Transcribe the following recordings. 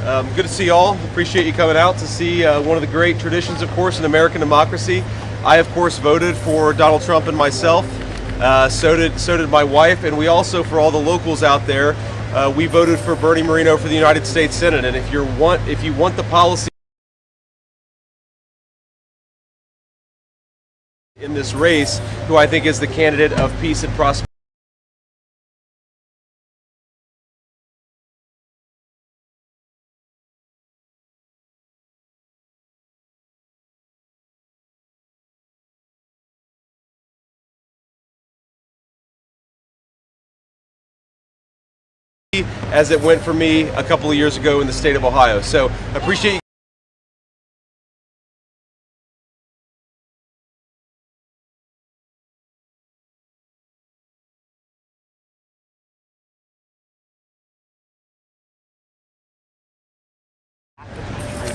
Good to see y'all. Appreciate you coming out to see one of the great traditions, of course, in American democracy. I, of course, voted for Donald Trump and myself. So did my wife, and we also, for all the locals out there, we voted for Bernie Moreno for the United States Senate. And if you want the policy in this race, who I think is the candidate of peace and prosperity. As it went for me a couple of years ago in the state of Ohio. So I appreciate you.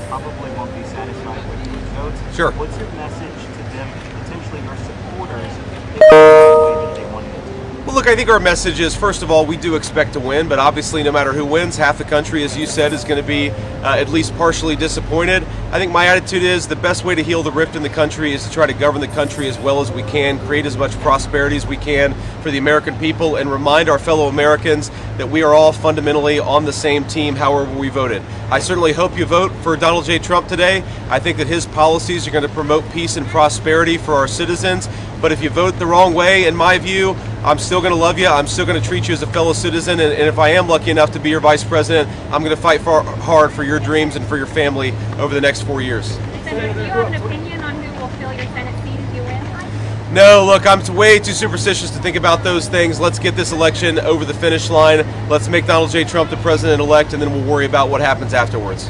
Probably won't be satisfied with these votes. Sure. What's your message to them, potentially your supporters, if it's the way that they want it? Well, look, I think our message is, first of all, we do expect to win, but obviously no matter who wins, half the country, as you said, is going to be at least partially disappointed. I think my attitude is the best way to heal the rift in the country is to try to govern the country as well as we can, create as much prosperity as we can for the American people, and remind our fellow Americans that we are all fundamentally on the same team, however we voted. I certainly hope you vote for Donald J. Trump today. I think that his policies are going to promote peace and prosperity for our citizens. But if you vote the wrong way, in my view, I'm still going to love you. I'm still going to treat you as a fellow citizen. And if I am lucky enough to be your vice president, I'm going to fight hard for your dreams and for your family over the next 4 years. Senator, do you have an opinion on who will fill your Senate seat if you win? No, look, I'm way too superstitious to think about those things. Let's get this election over the finish line. Let's make Donald J. Trump the president-elect, and then we'll worry about what happens afterwards.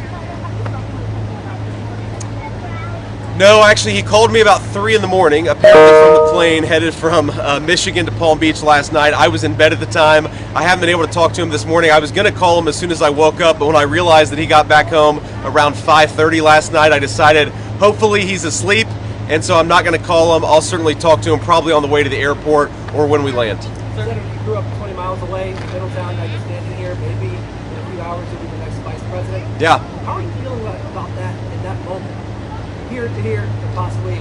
No, actually, he called me about 3 in the morning, apparently from the plane headed from Michigan to Palm Beach last night. I was in bed at the time. I haven't been able to talk to him this morning. I was going to call him as soon as I woke up, but when I realized that he got back home around 5:30 last night, I decided hopefully he's asleep, and so I'm not going to call him. I'll certainly talk to him probably on the way to the airport or when we land. Senator, you grew up 20 miles away, Middletown, now you're standing here, maybe in a few hours you'll be the next vice president. Yeah. How are you feeling about that in that moment? Here to here, and possibly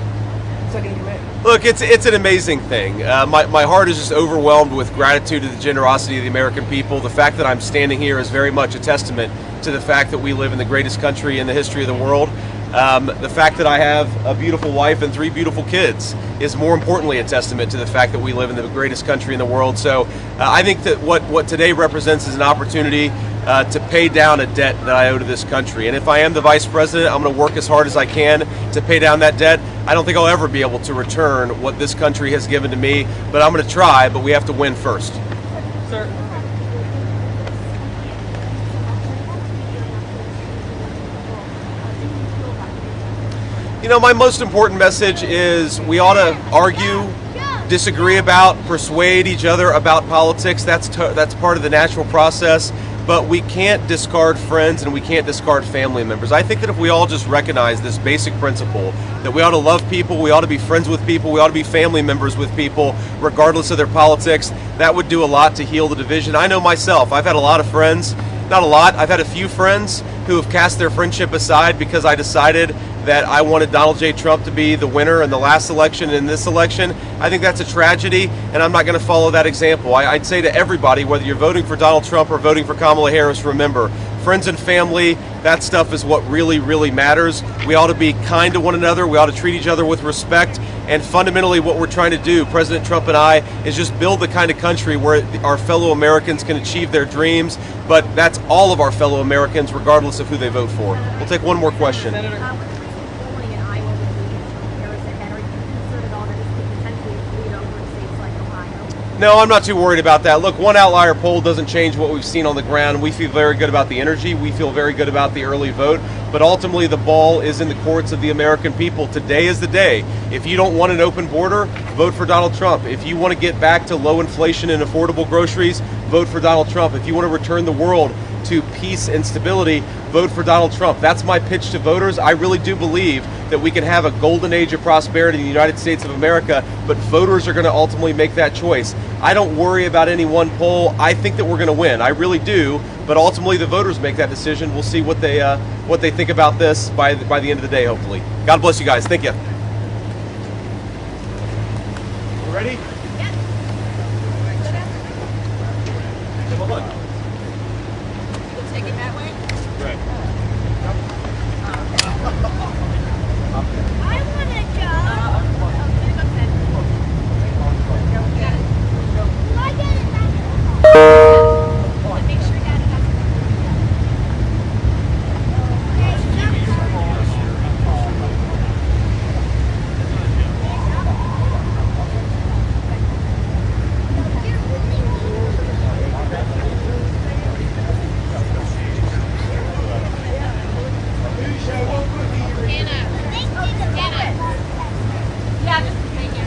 second in command. Look, it's an amazing thing. My heart is just overwhelmed with gratitude to the generosity of the American people. The fact that I'm standing here is very much a testament to the fact that we live in the greatest country in the history of the world. The fact that I have a beautiful wife and 3 beautiful kids is more importantly a testament to the fact that we live in the greatest country in the world. So I think that what today represents is an opportunity to pay down a debt that I owe to this country. And if I am the vice president, I'm going to work as hard as I can to pay down that debt. I don't think I'll ever be able to return what this country has given to me, but I'm going to try, but we have to win first. Sir. You know, my most important message is we ought to argue, disagree about, persuade each other about politics. That's part of the natural process. But we can't discard friends and we can't discard family members. I think that if we all just recognize this basic principle, that we ought to love people, we ought to be friends with people, we ought to be family members with people, regardless of their politics, that would do a lot to heal the division. I know myself, I've had a lot of friends, not a lot, I've had a few friends who have cast their friendship aside because I decided that I wanted Donald J. Trump to be the winner in the last election and in this election. I think that's a tragedy, and I'm not going to follow that example. I'd say to everybody, whether you're voting for Donald Trump or voting for Kamala Harris, remember, friends and family, that stuff is what really, really matters. We ought to be kind to one another. We ought to treat each other with respect. And fundamentally, what we're trying to do, President Trump and I, is just build the kind of country where our fellow Americans can achieve their dreams. But that's all of our fellow Americans, regardless of who they vote for. We'll take one more question. Senator. No, I'm not too worried about that. Look, one outlier poll doesn't change what we've seen on the ground. We feel very good about the energy. We feel very good about the early vote. But ultimately, the ball is in the courts of the American people. Today is the day. If you don't want an open border, vote for Donald Trump. If you want to get back to low inflation and affordable groceries, vote for Donald Trump. If you want to return the world to peace and stability, vote for Donald Trump. That's my pitch to voters. I really do believe that we can have a golden age of prosperity in the United States of America, but voters are going to ultimately make that choice. I don't worry about any one poll. I think that we're going to win. I really do, but ultimately the voters make that decision. We'll see what they think about this by the end of the day, hopefully. God bless you guys. Thank you. You ready? Take it that way. Right. I want to go. I get it back. Make sure Daddy has Yeah, just thank you.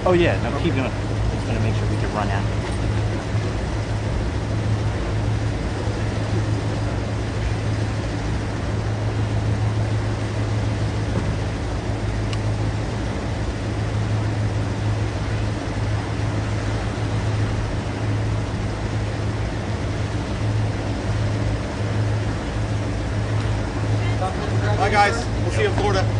Oh yeah, no, keep going. Just gonna make sure we can run out. Bye, guys. We'll see you in Florida.